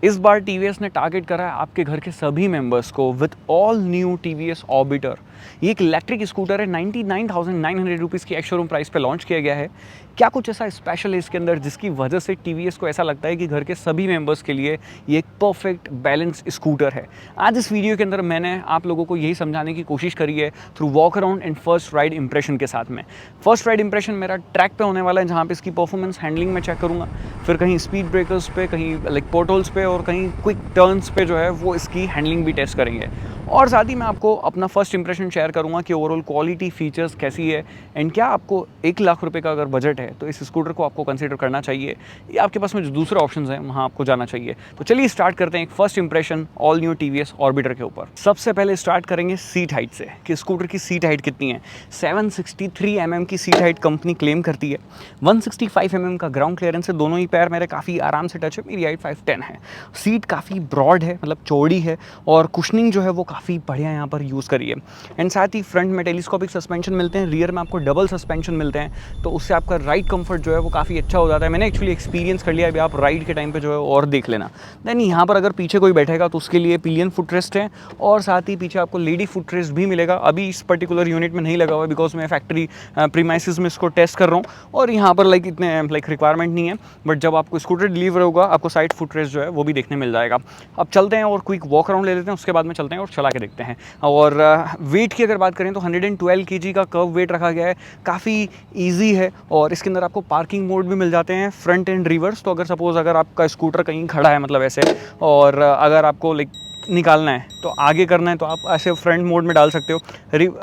इस बार टीवीएस ने टारगेट करा है आपके घर के सभी मेंबर्स को with all new TVS orbiter. ये एक इलेक्ट्रिक स्कूटर है, 99,900 रुपीज़ की एक्स-शोरूम प्राइस पे लॉन्च किया गया है। क्या कुछ ऐसा स्पेशल है इसके अंदर जिसकी वजह से टीवीएस को ऐसा लगता है कि घर के सभी मेंबर्स के लिए ये एक परफेक्ट बैलेंस स्कूटर है। आज इस वीडियो के अंदर मैंने आप लोगों को यही समझाने की कोशिश करी है through walk around and first ride impression के साथ में। फर्स्ट राइड इंप्रेशन मेरा ट्रैक पे होने वाला है, जहाँ पे इसकी परफॉर्मेंस हैंडलिंग में चेक करूँगा, फिर कहीं स्पीड ब्रेकर्स पे, कहीं लाइक पोर्टल्स पे और कहीं क्विक टर्न्स पे जो है वो इसकी हैंडलिंग भी टेस्ट करेंगे। और साथ ही मैं आपको अपना फर्स्ट इंप्रेशन शेयर करूंगा कि ओवरऑल क्वालिटी फीचर्स कैसी है एंड क्या आपको 1 लाख रुपए का अगर बजट है तो इस स्कूटर को आपको कंसीडर करना चाहिए, या आपके पास में जो दूसरे ऑप्शंस हैं वहाँ आपको जाना चाहिए। तो चलिए स्टार्ट करते हैं एक first impression all new TVS orbiter के ऊपर। सबसे पहले स्टार्ट करेंगे सीट हाइट से कि स्कूटर की सीट हाइट कितनी है। 763 mm की सीट हाइट कंपनी क्लेम करती है। 165 mm का ग्राउंड क्लियरेंस है, दोनों ही पैर मेरे काफ़ी आराम से टच है। मेरी हाइट 5'10" है। सीट काफ़ी ब्रॉड है, मतलब चौड़ी है, और कुशनिंग जो है वो काफ़ी बढ़िया यहाँ पर यूज़ करी है। एंड साथ ही फ्रंट में टेलीस्कोपिक सस्पेंशन मिलते हैं, रियर में आपको डबल सस्पेंशन मिलते हैं, तो उससे आपका राइड कंफर्ट जो है वो काफ़ी अच्छा हो जाता है। मैंने एक्चुअली एक्सपीरियंस कर लिया है, अभी आप राइड के टाइम पे जो है और देख लेना। देन यहाँ पर अगर पीछे कोई बैठेगा तो उसके लिए पिलियन फुटरेस्ट है, और साथ ही पीछे आपको लेडी फुटरेस्ट भी मिलेगा। अभी इस पर्टिकुलर यूनिट में नहीं लगा हुआ है बिकॉज मैं फैक्ट्री प्रीमाइसिस में इसको टेस्ट कर रहा हूँ, और यहाँ पर इतने रिक्वायरमेंट नहीं है, बट जब आपको स्कूटर डिलीवर होगा आपको साइड फुटरेस्ट जो है वो भी देखने मिल जाएगा। अब चलते हैं और क्विक वॉक अराउंड ले लेते हैं, उसके बाद में चलते हैं और चला के देखते हैं। और वेट की अगर बात करें तो 112 kg का कर्व वेट रखा गया है, काफ़ी इजी है, और इसके अंदर आपको पार्किंग मोड भी मिल जाते हैं, फ्रंट एंड रिवर्स। तो अगर सपोज अगर आपका स्कूटर कहीं खड़ा है, मतलब ऐसे, और अगर आपको निकालना है तो आगे करना है तो आप ऐसे फ्रंट मोड में डाल सकते हो।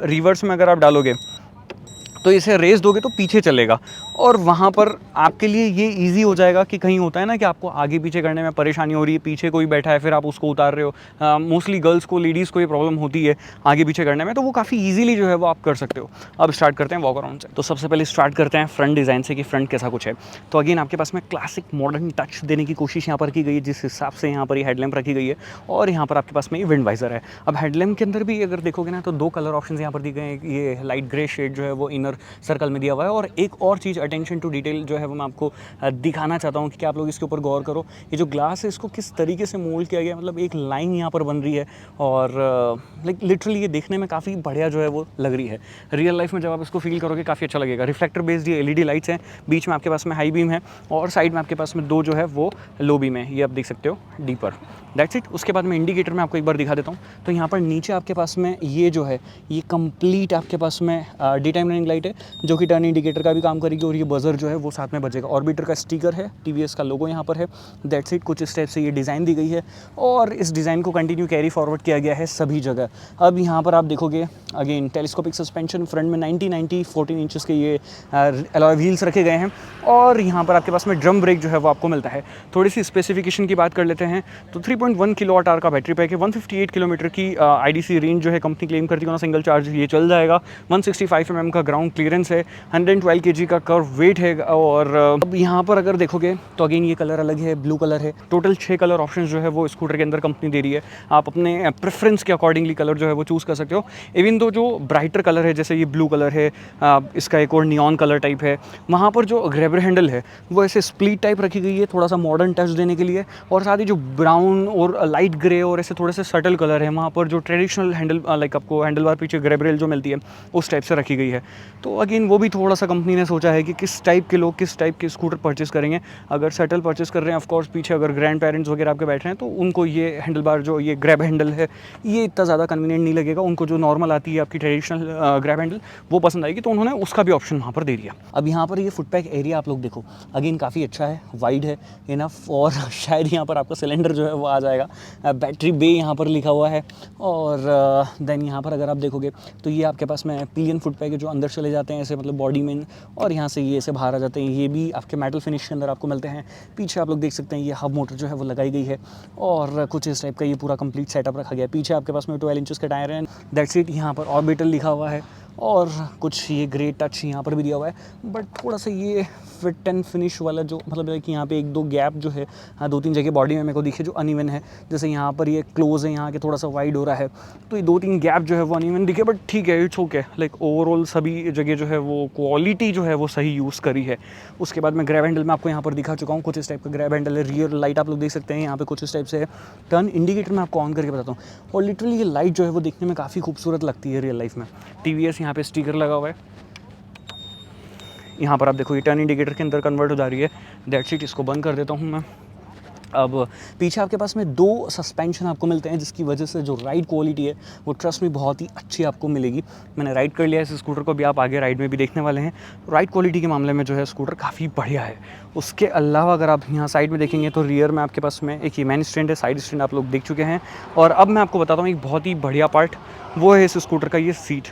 रिवर्स में अगर आप डालोगे तो इसे रेस दोगे तो पीछे चलेगा, और वहाँ पर आपके लिए ये इजी हो जाएगा कि कहीं होता है ना कि आपको आगे पीछे करने में परेशानी हो रही है, पीछे कोई बैठा है फिर आप उसको उतार रहे हो। मोस्टली गर्ल्स को, लेडीज़ को ये प्रॉब्लम होती है आगे पीछे करने में, तो वो काफ़ी ईजिली जो है वो आप कर सकते हो। अब स्टार्ट करते हैं वॉक अराउंड से। तो सबसे पहले स्टार्ट करते हैं फ्रंट डिज़ाइन से कि फ्रंट कैसा कुछ है। तो अगेन आपके पास में क्लासिक मॉडर्न टच देने की कोशिश यहाँ पर की गई है, जिस हिसाब से यहाँ पर ये हेडलैम्प रखी गई है, और यहाँ पर आपके पास में ये विंड वाइजर है। अब हेडलैम्प के अंदर भी अगर देखोगे ना तो 2 कलर ऑप्शन यहाँ पर दिए गए हैं। ये लाइट ग्रे शेड जो है वो इनर सर्कल में दिया हुआ है, और एक और चीज़ अटेंशन टू डिटेल जो है वो मैं आपको दिखाना चाहता हूँ कि आप लोग इसके ऊपर गौर करो। ये जो ग्लास है इसको किस तरीके से मोल्ड किया गया, मतलब एक लाइन यहाँ पर बन रही है, और लिटरली ये देखने में काफ़ी बढ़िया जो है वो लग रही है। रियल लाइफ में जब आप इसको फील करोगे काफ़ी अच्छा लगेगा। रिफ्लेक्टर बेस्ड ये LED लाइट्स हैं, बीच में आपके पास में हाई बीम है, और साइड में आपके पास में 2 जो है वो लो बीम है, ये आप देख सकते हो डीपर। That's it. उसके बाद में इंडिकेटर में आपको एक बार दिखा देता हूँ। तो यहाँ पर नीचे आपके पास में ये जो है ये कंप्लीट आपके पास में डे टाइम रनिंग लाइट है, जो कि टर्न इंडिकेटर का भी काम करेगी, और ये बजर जो है वो साथ में बजेगा। ऑर्बिटर का स्टिकर है, टीवीएस का लोगो यहाँ पर है। That's it. कुछ इस टाइप से ये डिज़ाइन दी गई है, और इस डिज़ाइन को कंटिन्यू कैरी फॉरवर्ड किया गया है सभी जगह। अब यहाँ पर आप देखोगे अगेन टेलीस्कोपिक सस्पेंशन, फ्रंट में 90 14 इंचेस के ये अलॉय व्हील्स रखे गए हैं, और यहाँ पर आपके पास में ड्रम ब्रेक जो है वो आपको मिलता है। थोड़ी सी स्पेसिफिकेशन की बात कर लेते हैं तो 3.1 kWh का बैटरी पैक है, 158 किलोमीटर की IDC रेंज जो है कंपनी क्लेम करती है, सिंगल चार्ज ये चल जाएगा। 165 mm का ग्राउंड क्लियरेंस है, 112 kg का कर्व वेट है। और अब यहाँ पर अगर देखोगे तो अगेन ये कलर अलग है, ब्लू कलर है। टोटल 6 कलर ऑप्शन जो है वो स्कूटर के अंदर कंपनी दे रही है, आप अपने प्रेफरेंस के अकॉर्डिंगली कलर जो है वो चूज़ कर सकते हो। इवन दो जो ब्राइटर कलर है, जैसे ये ब्लू कलर है, इसका एक और नियॉन कलर टाइप है, वहाँ पर जो ग्रैबर हैंडल है वो ऐसे स्प्लिट टाइप रखी गई है, थोड़ा सा मॉडर्न टच देने के लिए। और साथ ही जो ब्राउन और लाइट ग्रे और ऐसे थोड़े से सटल कलर है, वहाँ पर जो ट्रेडिशनल हैंडल आपको हैंडल बार पीछे ग्रैब रेल जो मिलती है उस टाइप से रखी गई है। तो अगेन वो भी थोड़ा सा कंपनी ने सोचा है कि किस टाइप के लोग किस टाइप के स्कूटर परचेस करेंगे। अगर सटल परचेस कर रहे हैं, ऑफकोर्स पीछे अगर ग्रैंड पेरेंट्स वगैरह आपके बैठ रहे हैं, तो उनको ये हैंडल बार जो ये ग्रैब हैंडल है ये इतना ज़्यादा कन्वीनियंट नहीं लगेगा। उनको जो नॉर्मल आती है आपकी ट्रेडिशनल ग्रैब हैंडल वो पसंद आएगी, तो उन्होंने उसका भी ऑप्शन वहाँ पर दे दिया। अब यहाँ पर ये फुटपैक एरिया आप लोग देखो, अगेन काफ़ी अच्छा है, वाइड है इनफ, और शायद यहाँ पर आपका सिलेंडर जो है वो आ जाएगा। बैटरी बे यहाँ पर लिखा हुआ है, और देन यहाँ पर अगर आप देखोगे तो ये आपके पास में पिलियन फुटपैक है जो अंदर चले जाते हैं ऐसे, मतलब बॉडी में, और यहाँ से ये ऐसे बाहर आ जाते हैं। ये भी आपके मेटल फिनिश के अंदर आपको मिलते हैं। पीछे आप लोग देख सकते हैं ये हब मोटर जो है वो लगाई गई है, और कुछ इस टाइप का ये पूरा कंप्लीट सेटअप रखा गया है। पीछे आपके पास में 12 इंचेस के टायर हैं। That's it. यहाँ पर ऑर्बिटल लिखा हुआ है, और कुछ ये ग्रे टच यहाँ पर भी दिया हुआ है, बट थोड़ा सा ये फिट एंड फिनिश वाला जो मतलब है कि यहाँ पे एक दो गैप जो है, हाँ 2-3 जगह बॉडी में मेरे को दिखे जो अनइवन है। जैसे यहाँ पर ये क्लोज है, यहाँ के थोड़ा सा वाइड हो रहा है, तो ये 2-3 गैप जो है वो अनइवन दिखे, बट ठीक है, इट्स ओके। लाइक ओवरऑल सभी जगह जो है वो क्वालिटी जो है वो सही यूज़ करी है। उसके बाद मैं ग्रैब हैंडल में आपको यहाँ पर दिखा चुका हूँ, कुछ इस टाइप का ग्रैब हैंडल है। रियर लाइट आप लोग देख सकते हैं यहाँ पे कुछ इस टाइप से है। टर्न इंडिकेटर मैं आपको ऑन करके बताता हूँ, और लिटरली ये लाइट जो है वो देखने में काफ़ी खूबसूरत लगती है रियल लाइफ में। TVS यहाँ पे स्टिकर लगा हुआ है, यहाँ पर आप देखो ये टर्न इंडिकेटर के अंदर कन्वर्ट हो जा रही है। दैट्स इट, इसको बंद कर देता हूँ मैं। अब पीछे आपके पास में 2 सस्पेंशन आपको मिलते हैं, जिसकी वजह से जो राइड क्वालिटी है वो ट्रस्ट में बहुत ही अच्छी आपको मिलेगी। मैंने राइड कर लिया है इस स्कूटर को, भी आप आगे राइड में भी देखने वाले हैं। राइड क्वालिटी के मामले में जो है स्कूटर काफ़ी बढ़िया है। उसके अलावा अगर आप यहाँ साइड में देखेंगे तो रियर में आपके पास में एक ये मेन स्टैंड है, साइड स्टैंड आप लोग देख चुके हैं। और अब मैं आपको बताता हूँ एक बहुत ही बढ़िया पार्ट, वो है इस स्कूटर का ये सीट।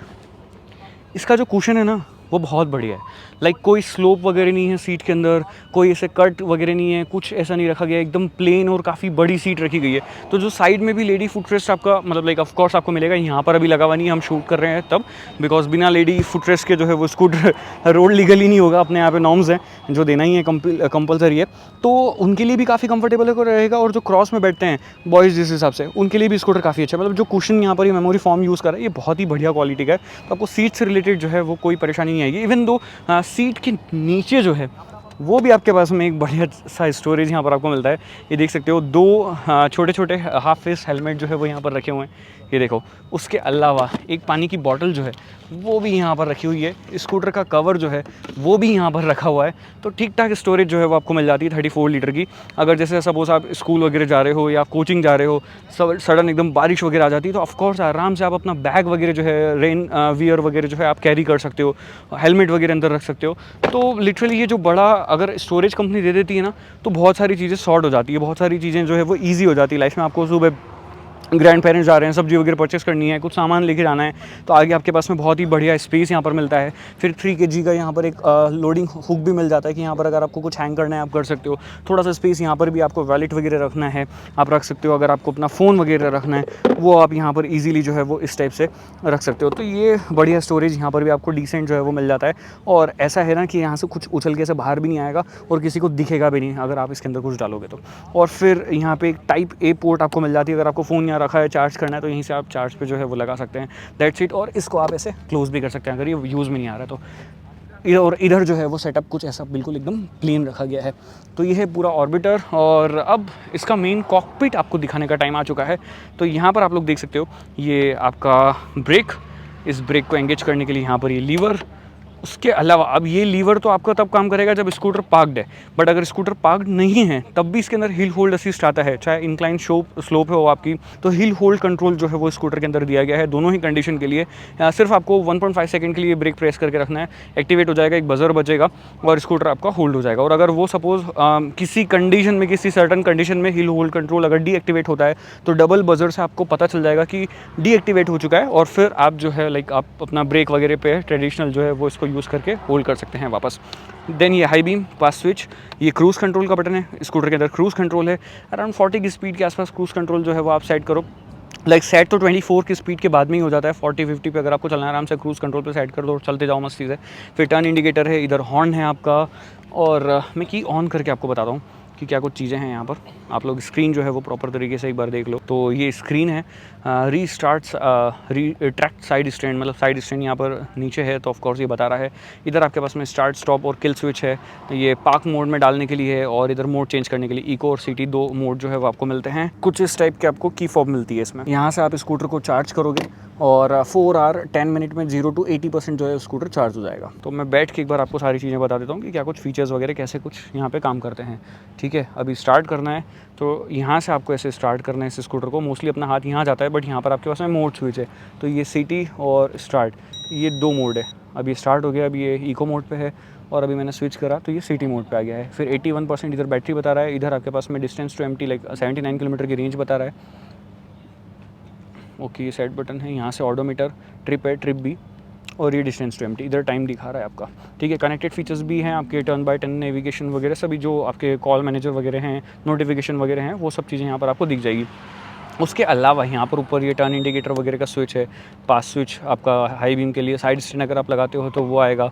इसका जो कुशन है ना वो बहुत बढ़िया है। लाइक कोई स्लोप वगैरह नहीं है सीट के अंदर, कोई ऐसे कट वगैरह नहीं है, कुछ ऐसा नहीं रखा गया, एकदम प्लेन और काफ़ी बड़ी सीट रखी गई है। तो जो साइड में भी लेडी फुटरेस्ट आपका मतलब लाइक ऑफ कोर्स आपको मिलेगा, यहाँ पर अभी लगा हुआ नहीं है, हम शूट कर रहे हैं तब, बिकॉज बिना लेडी फुटरेस्ट के जो है वो स्कूटर रोड लीगल ही नहीं होगा। अपने यहाँ पे नॉर्म्स हैं जो देना ही है, कंपलसरी है, तो उनके लिए भी काफ़ी कंफर्टेबल रहेगा। और जो क्रॉस में बैठते हैं बॉयज़ जिस हिसाब से, उनके लिए भी स्कूटर काफ़ी अच्छा है। मतलब जो कुशन यहाँ पर ये मेमोरी फॉर्म यूज़ कर रहा है ये बहुत ही बढ़िया क्वालिटी का है, तो आपको सीट से रिलेटेड जो है वो कोई परेशानी नहीं आएगी। इवन दो सीट के नीचे जो है वो भी आपके पास में एक बढ़िया सा स्टोरेज यहाँ पर आपको मिलता है। ये देख सकते हो 2 छोटे छोटे हाफ फेस हेलमेट जो है वो यहाँ पर रखे हुए हैं, ये देखो। उसके अलावा एक पानी की बॉटल जो है वो भी यहाँ पर रखी हुई है। स्कूटर का कवर जो है वो भी यहाँ पर रखा हुआ है, तो ठीक ठाक स्टोरेज जो है वो आपको मिल जाती है 34 लीटर की। अगर जैसे सपोज आप स्कूल वगैरह जा रहे हो या कोचिंग जा रहे हो, सडन एकदम बारिश वगैरह आ जाती है, तो ऑफकोर्स आराम से आप अपना बैग वगैरह जो है, रेन वियर वगैरह जो है आप कैरी कर सकते हो, हेलमेट वगैरह अंदर रख सकते हो। तो लिटरली ये जो बड़ा अगर स्टोरेज कंपनी दे देती है ना, तो बहुत सारी चीज़ें सॉर्ट हो जाती है, बहुत सारी चीज़ें जो है वो ईजी हो जाती है लाइफ में। आपको सुबह ग्रैंड पेरेंट्स जा रहे हैं, सब्जी वगैरह परचेस करनी है, कुछ सामान लेके जाना है, तो आगे आपके पास में बहुत ही बढ़िया स्पेस यहाँ पर मिलता है। फिर 3 kg का यहाँ पर एक लोडिंग हुक भी मिल जाता है कि यहाँ पर अगर आपको कुछ हैंग करना है आप कर सकते हो। थोड़ा सा स्पेस यहाँ पर भी आपको वॉलेट वगैरह रखना है आप रख सकते हो। अगर आपको अपना फ़ोन वगैरह रखना है वो आप यहाँ पर ईजिली जो है वो इस टाइप से रख सकते हो। तो ये बढ़िया स्टोरेज यहाँ पर भी आपको डिसेंट जो है वो मिल जाता है। और ऐसा है ना कि यहाँ से कुछ उछल के से बाहर भी नहीं आएगा और किसी को दिखेगा भी नहीं अगर आप इसके अंदर कुछ डालोगे तो। और फिर यहाँ पे एक टाइप A पोर्ट आपको मिल जाती है, अगर आपको फ़ोन यहाँ रखा है, चार्ज करना है, तो यहीं से आप चार्ज पे जो है वो लगा सकते हैं। That's it. और इसको आप ऐसे क्लोज भी कर सकते हैं अगर ये यूज़ में नहीं आ रहा है तो। इधर जो है वो सेटअप कुछ ऐसा बिल्कुल एकदम प्लेन रखा गया है। तो ये है पूरा ऑर्बिटर। और अब इसका मेन कॉकपिट आपको दिखाने का टाइम आ चुका है। तो यहाँ पर आप लोग देख सकते हो ये आपका ब्रेक, इस ब्रेक को एंगेज करने के लिए यहाँ पर ये लीवर। उसके अलावा अब ये लीवर तो आपका तब काम करेगा जब स्कूटर पार्क्ड है, बट अगर स्कूटर पार्क्ड नहीं है तब भी इसके अंदर हिल होल्ड असिस्ट आता है, चाहे इंक्लाइन स्लोप है वो आपकी, तो हिल होल्ड कंट्रोल जो है वो स्कूटर के अंदर दिया गया है दोनों ही कंडीशन के लिए। सिर्फ आपको 1.5 सेकंड के लिए ब्रेक प्रेस करके रखना है, एक्टिवेट हो जाएगा, एक बजर बजेगा और स्कूटर आपका होल्ड हो जाएगा। और अगर वो सपोज किसी कंडीशन में, किसी सर्टन कंडीशन में हिल होल्ड कंट्रोल अगर डीएक्टिवेट होता है तो डबल बजर से आपको पता चल जाएगा कि डीएक्टिवेट हो चुका है, और फिर आप जो है लाइक आप अपना ब्रेक वगैरह पे ट्रेडिशनल जो है वो इसको यूज़ करके होल्ड कर सकते हैं वापस। देन ये हाई बीम पास स्विच, ये क्रूज़ कंट्रोल का बटन है, स्कूटर के अंदर क्रूज़ कंट्रोल है। अराउंड 40 की स्पीड के आसपास क्रूज़ कंट्रोल जो है वो आप सेट करो। लाइक सेट तो 24 की स्पीड के बाद में ही हो जाता है, 40-50 पे अगर आपको चलना है आराम से क्रूज़ कंट्रोल पे सेट कर दो, चलते जाओ मस्ती से। फिर टर्न इंडिकेटर है, इधर हॉर्न है आपका। और मैं की ऑन करके आपको बताता हूँ कि क्या कुछ चीज़ें हैं यहाँ पर। आप लोग स्क्रीन जो है वो प्रॉपर तरीके से एक बार देख लो। तो ये स्क्रीन है, ट्रैक्ट साइड स्टैंड, मतलब साइड स्टैंड यहाँ पर नीचे है तो ऑफकोर्स ये बता रहा है। इधर आपके पास में स्टार्ट स्टॉप और किल स्विच है, ये पार्क मोड में डालने के लिए है, और इधर मोड चेंज करने के लिए इको और सिटी 2 मोड जो है वो आपको मिलते हैं। कुछ इस टाइप के आपको की फॉब मिलती है इसमें। यहाँ से आप स्कूटर को चार्ज करोगे और 4 आवर 10 मिनट में 0 to 80% जो है स्कूटर चार्ज हो जाएगा। तो मैं बैठ के एक बार आपको सारी चीज़ें बता देता हूँ कि क्या कुछ फीचर्स वगैरह कैसे कुछ यहाँ पे काम करते हैं। ठीक है, अभी स्टार्ट करना है तो यहाँ से आपको ऐसे स्टार्ट करना है इस स्कूटर को। मोस्टली अपना हाथ यहाँ जाता है, बट यहाँ पर आपके पास में मोड स्विच है, तो ये सिटी और स्टार्ट, ये 2 मोड है। अभी स्टार्ट हो गया, अभी ये इको मोड पे है, और अभी मैंने स्विच करा तो ये सिटी मोड पे आ गया है। फिर 81% इधर बैटरी बता रहा है, इधर आपके पास में distance to empty like 79 kilometre की रेंज बता रहा है। ओके, ये सेट बटन है, यहाँ से ऑडोमीटर, ट्रिप है, ट्रिप भी, और ये डिस्टेंस टू एम्प्टी, इधर टाइम दिखा रहा है आपका। ठीक है, कनेक्टेड फीचर्स भी हैं आपके, टर्न बाय टर्न नेविगेशन वगैरह सभी, जो आपके कॉल मैनेजर वगैरह हैं, नोटिफिकेशन वगैरह हैं, वो सब चीज़ें यहाँ पर आपको दिख जाएगी। उसके अलावा यहाँ पर ऊपर ये टर्न इंडिकेटर वगैरह का स्विच है, पास स्विच आपका हाई बीम के लिए, साइड स्टैंड अगर आप लगाते हो तो वो आएगा,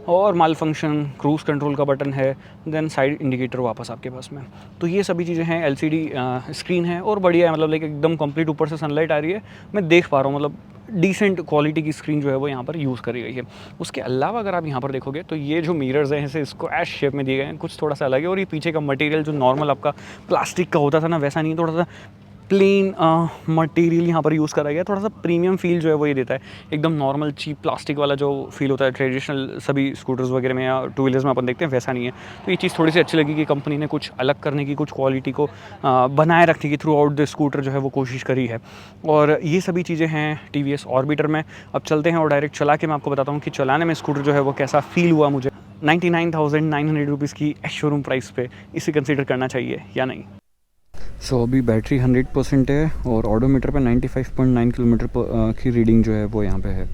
और माल फंक्शन क्रूज़ कंट्रोल का बटन है, देन साइड इंडिकेटर वापस आपके पास में। तो ये सभी चीज़ें हैं, एलसीडी स्क्रीन है और बढ़िया है, मतलब लाइक एकदम कंप्लीट ऊपर से सनलाइट आ रही है, मैं देख पा रहा हूँ, मतलब डिसेंट क्वालिटी की स्क्रीन जो है वो यहाँ पर यूज़ करी गई है। उसके अलावा अगर आप यहाँ पर देखोगे तो ये जो मिरर्स हैं इसे इसको एश शेप में दिए गए हैं, कुछ थोड़ा सा अलग है, और ये पीछे का मटेरियल जो नॉर्मल आपका प्लास्टिक का होता था ना वैसा नहीं है, थोड़ा सा प्लेन मटेरियल यहाँ पर यूज़ करा गया, थोड़ा सा प्रीमियम फील जो है वो ये देता है। एकदम नॉर्मल चीप प्लास्टिक वाला जो फील होता है ट्रेडिशनल सभी स्कूटर्स वगैरह में या टू व्हीलर्स में अपन देखते हैं वैसा नहीं है। तो ये चीज़ थोड़ी सी अच्छी लगी कि कंपनी ने कुछ अलग करने की, कुछ क्वालिटी को बनाए रखने की थ्रू आउट द स्कूटर जो है वो कोशिश करी है। और ये सभी चीज़ें हैं TVS ऑर्बिटर में। अब चलते हैं और डायरेक्ट चला के मैं आपको बताता हूँ कि चलाने में स्कूटर जो है वो कैसा फील हुआ मुझे। 99,900 रुपीज़ की शोरूम प्राइस पे इसे कंसिडर करना चाहिए या नहीं। सो अभी बैटरी 100% है और ऑडोमीटर पे 95.9 किलोमीटर की रीडिंग जो है वो यहाँ पे है।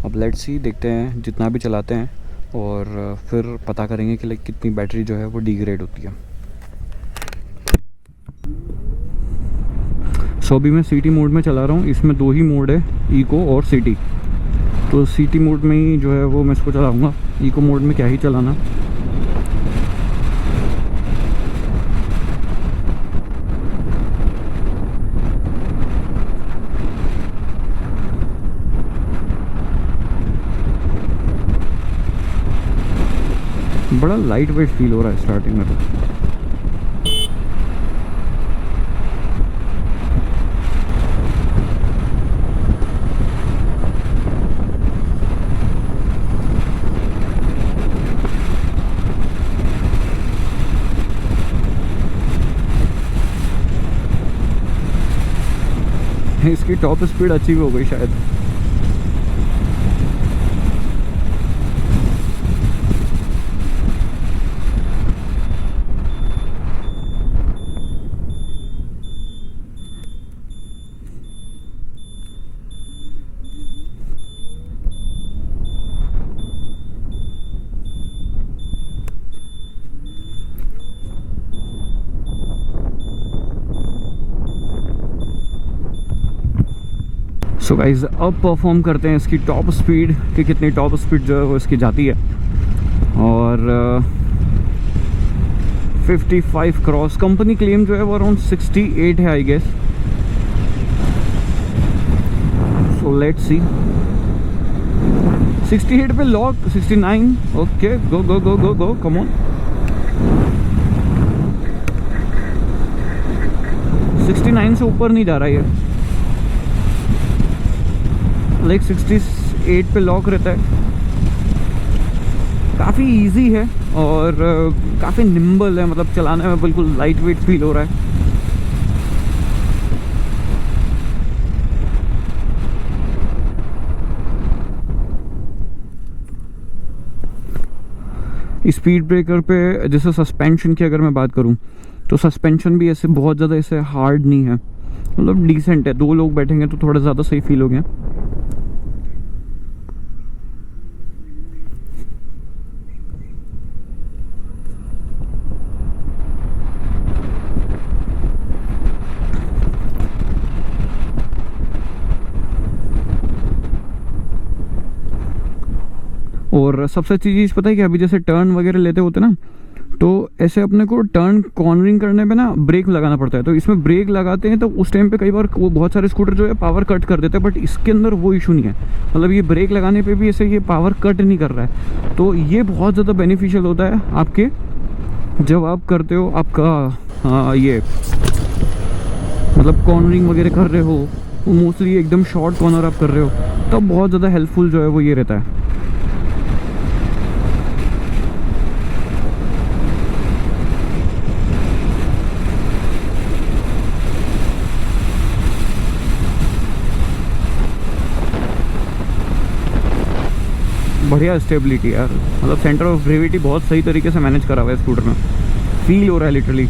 अब लेट्स सी, देखते हैं जितना भी चलाते हैं और फिर पता करेंगे कि लाइक कितनी बैटरी जो है वो डिग्रेड होती है। सो अभी मैं सिटी मोड में चला रहा हूँ, इसमें 2 ही मोड है, इको और सिटी। तो सिटी मोड में ही जो है वो मैं इसको चलाऊँगा, इको मोड में क्या ही चलाना। बड़ा लाइट वेट फील हो रहा है स्टार्टिंग में तो। इसकी टॉप स्पीड अचीव हो गई शायद। सो गाइज अब परफॉर्म करते हैं इसकी टॉप स्पीड कि कितनी टॉप स्पीड जो है वो इसकी जाती है। और 55 क्रॉस, कंपनी क्लेम जो है वो अराउंड 68 है I guess. So let's see, 68 पे lock, 69, okay, go go go go go, come on. 69 से ऊपर नहीं जा रहा है, लाइक 68 पे लॉक रहता है। काफ़ी इजी है और काफ़ी निम्बल है, मतलब चलाने में बिल्कुल लाइट वेट फील हो रहा है। स्पीड ब्रेकर पे जैसे सस्पेंशन की अगर मैं बात करूं तो सस्पेंशन भी ऐसे बहुत ज़्यादा ऐसे हार्ड नहीं है, मतलब डिसेंट है। 2 लोग बैठेंगे तो थोड़ा ज़्यादा सही फील हो गया। और सबसे अच्छी चीज़ पता है कि अभी जैसे टर्न वगैरह लेते होते ना, तो ऐसे अपने को टर्न कॉर्नरिंग करने पे ना ब्रेक लगाना पड़ता है। तो इसमें ब्रेक लगाते हैं तो उस टाइम पे कई बार वो बहुत सारे स्कूटर जो है पावर कट कर देते हैं, बट इसके अंदर वो इशू नहीं है। मतलब ये ब्रेक लगाने पे भी ऐसे ये पावर कट नहीं कर रहा है। तो ये बहुत ज़्यादा बेनिफिशियल होता है आपके, जब आप करते हो आपका ये मतलब कॉर्नरिंग वगैरह कर रहे हो, मोस्टली एकदम शॉर्ट कॉर्नर आप कर रहे हो, तब बहुत ज़्यादा हेल्पफुल जो है वो ये रहता है। बढ़िया स्टेबिलिटी यार, मतलब सेंटर ऑफ ग्रेविटी बहुत सही तरीके से मैनेज करा हुआ है स्कूटर में, फील हो रहा है लिटरली।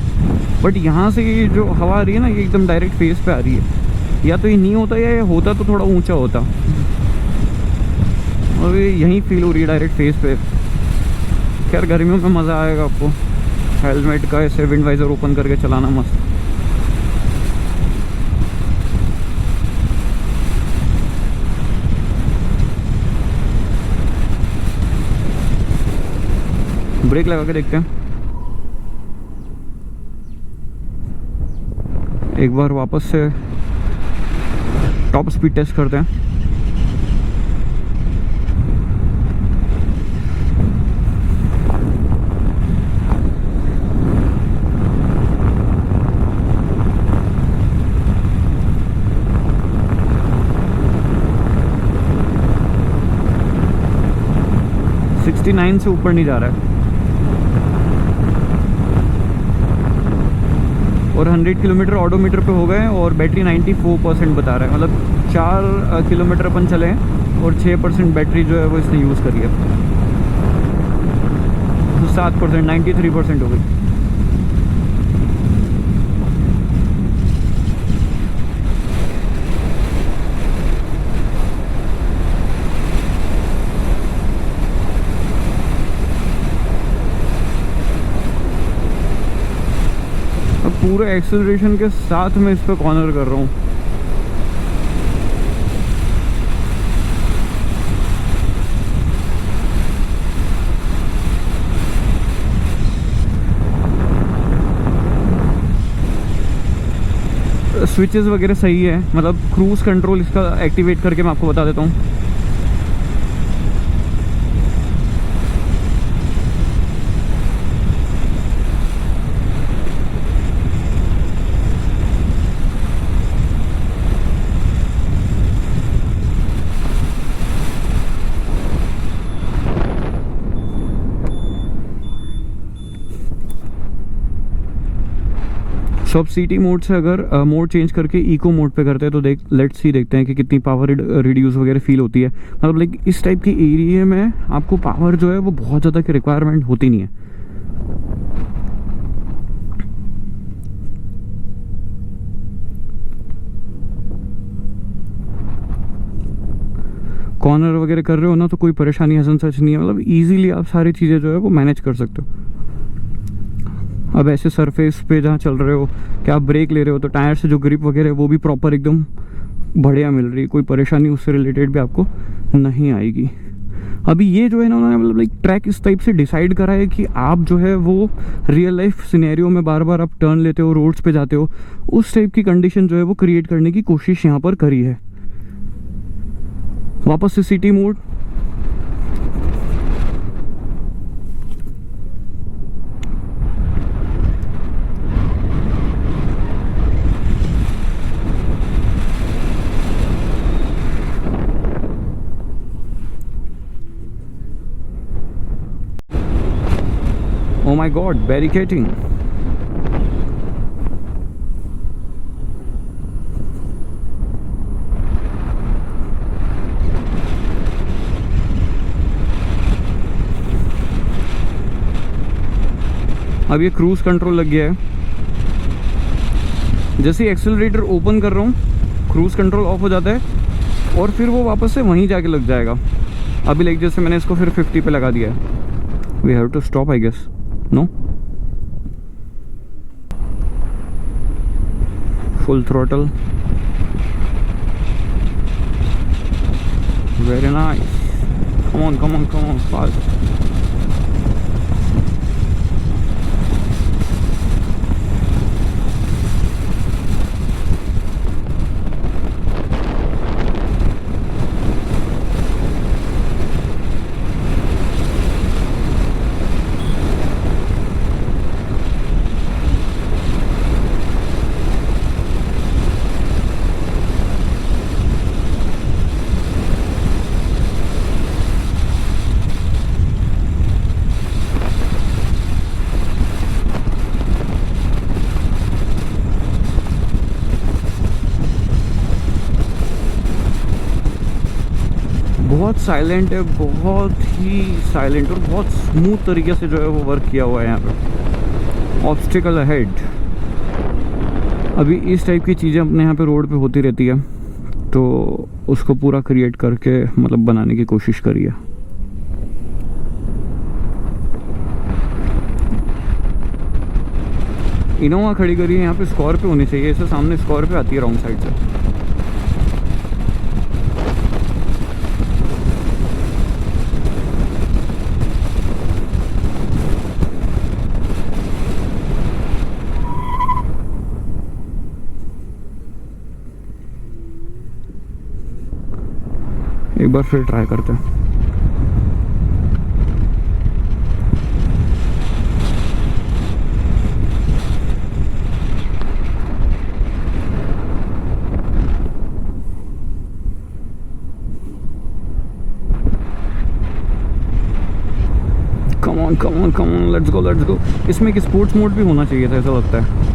बट यहाँ से ये जो हवा आ रही है ना, ये एकदम डायरेक्ट फेस पे आ रही है। या तो ये नहीं होता, या ये होता तो थोड़ा ऊंचा होता, और ये यहीं फील हो रही है डायरेक्ट फेस पे। खैर गर्मियों में मज़ा आएगा आपको, हेलमेट का ऐसे विंड वाइजर ओपन करके चलाना मस्त। ब्रेक लगा के देखते हैं, एक बार वापस से टॉप स्पीड टेस्ट करते हैं। सिक्सटी 69 से ऊपर नहीं जा रहा है और 100 किलोमीटर ऑडोमीटर पे हो गए और बैटरी 94% बता रहा है। मतलब 4 किलोमीटर अपन चले हैं और 6% बैटरी जो है वो इसने यूज़ करी है, तो 7% 93% हो गई। अब पूरे एक्सेलरेशन के साथ मैं इस पर कॉर्नर कर रहा हूँ। स्विचेस वगैरह सही है, मतलब क्रूज कंट्रोल इसका एक्टिवेट करके मैं आपको बता देता हूँ। सो अब सिटी मोड से अगर मोड चेंज करके इको मोड पे करते हैं तो देखते हैं कि कितनी पावर रिड्यूस वगैरह फील होती है। मतलब लाइक इस टाइप के एरिया में आपको पावर जो है वो बहुत ज़्यादा की रिक्वायरमेंट होती नहीं है। कॉर्नर वगैरह कर रहे हो ना तो कोई परेशानी हसन सच नहीं है, मतलब इजीली आप सारी चीज़ें जो है वो मैनेज कर सकते हो। अब ऐसे सरफेस पे जहाँ चल रहे हो कि आप ब्रेक ले रहे हो तो टायर से जो ग्रिप वगैरह है वो भी प्रॉपर एकदम बढ़िया मिल रही है, कोई परेशानी उससे रिलेटेड भी आपको नहीं आएगी। अभी ये जो है ना उन्होंने मतलब लाइक ट्रैक इस टाइप से डिसाइड करा है कि आप जो है वो रियल लाइफ सिनेरियो में बार बार आप टर्न लेते हो, रोड्स पे जाते हो, उस टाइप की कंडीशन जो है वो क्रिएट करने की कोशिश यहाँ पर करी है। वापस से city mode, oh my god, barricading। अब ये क्रूज कंट्रोल लग गया है, जैसे ही एक्सेलरेटर ओपन कर रहा हूँ क्रूज कंट्रोल ऑफ हो जाता है और फिर वो वापस से वहीं जाके लग जाएगा। अभी लाइक जैसे मैंने इसको फिर 50 पे लगा दिया है। We have to stop I guess, no, full throttle, very nice, come on come on come on fast. बहुत साइलेंट है, बहुत ही साइलेंट और बहुत स्मूथ तरीके से जो है वो वर्क किया हुआ है यहाँ पे। ऑब्स्टिकल अहेड, अभी इस टाइप की चीज़ें अपने यहाँ पे रोड पे होती रहती है तो उसको पूरा क्रिएट करके मतलब बनाने की कोशिश करी है। इनोवा खड़ी करी है यहाँ पे, स्कॉर्पियो होनी चाहिए, इससे सामने स्कॉर्पियो आती है रॉन्ग साइड से। एक बार फिर ट्राई करते हैं। Come on let's go. इसमें एक स्पोर्ट्स मोड भी होना चाहिए था, ऐसा लगता है।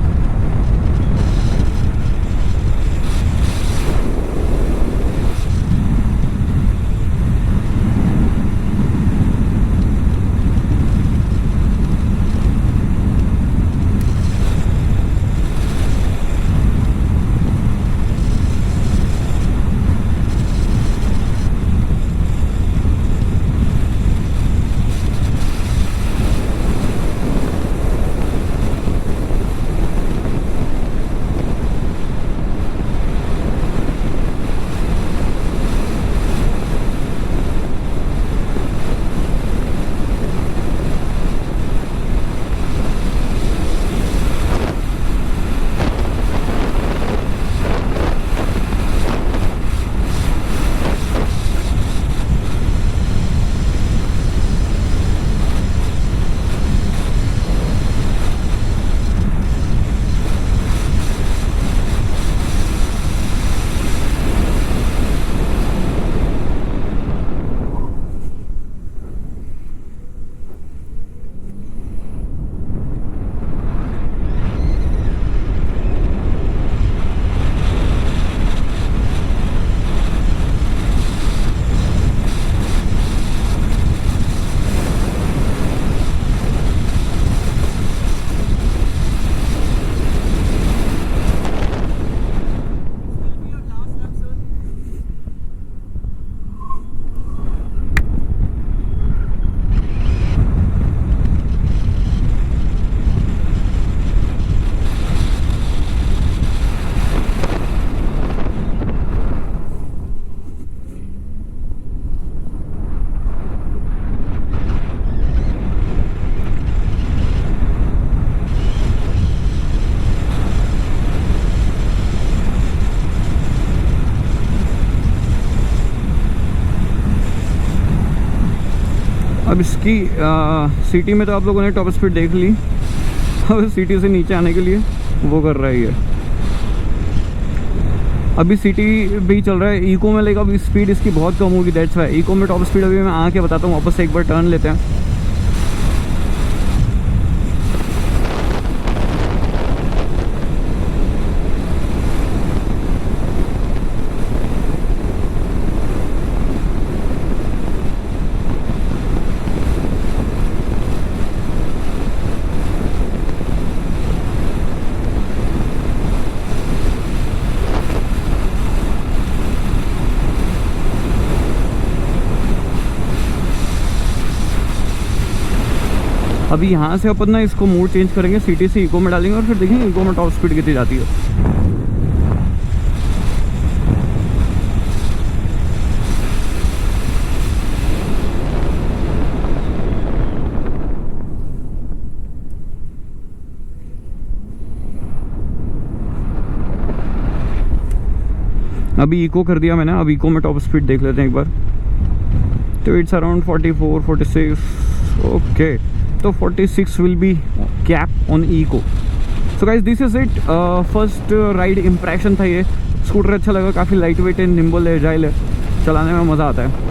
अब इसकी सिटी में तो आप लोगों ने टॉप स्पीड देख ली। अब सिटी से नीचे आने के लिए वो कर रहा है। अभी सिटी भी चल रहा है इको में, लेकिन अभी स्पीड इसकी बहुत कम होगी, दैट्स वाई इको में टॉप स्पीड अभी मैं आके बताता हूँ। वापस से एक बार टर्न लेते हैं। अभी यहाँ से अपन ना इसको मोड चेंज करेंगे, सिटी से इको में डालेंगे और फिर देखेंगे इको में टॉप स्पीड कितनी जाती है। अभी इको कर दिया मैंने, अब इको में टॉप स्पीड देख लेते हैं एक बार। तो इट्स अराउंड 44 46 ओके। तो 46 will be cap on eco. So guys this is it. First ride impression था ये। स्कूटर अच्छा लगा, काफ़ी लाइट वेट है, निम्बल है, एजाइल है, चलाने में मज़ा आता है।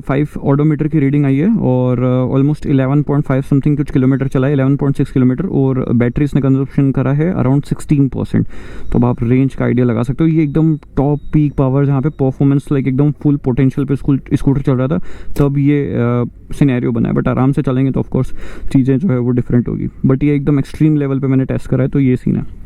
5 ऑडोमीटर की रीडिंग आई है और ऑलमोस्ट 11.5 समथिंग कुछ किलोमीटर चला है, 11.6 किलोमीटर। और बैटरी इसने कंजप्शन करा है अराउंड 16%। तो अब आप रेंज का आइडिया लगा सकते हो। ये एकदम टॉप पीक पावर, जहाँ पे परफॉर्मेंस लाइक एकदम फुल पोटेंशियल पे स्कूटर चल रहा था, तब ये सिनेरियो बना है। बट आराम से चलेंगे तो ऑफकोर्स चीज़ें जो है वो डिफरेंट होगी। बट ये एकदम एक्सट्रीम लेवल पर मैंने टेस्ट करा है, तो ये सीन है।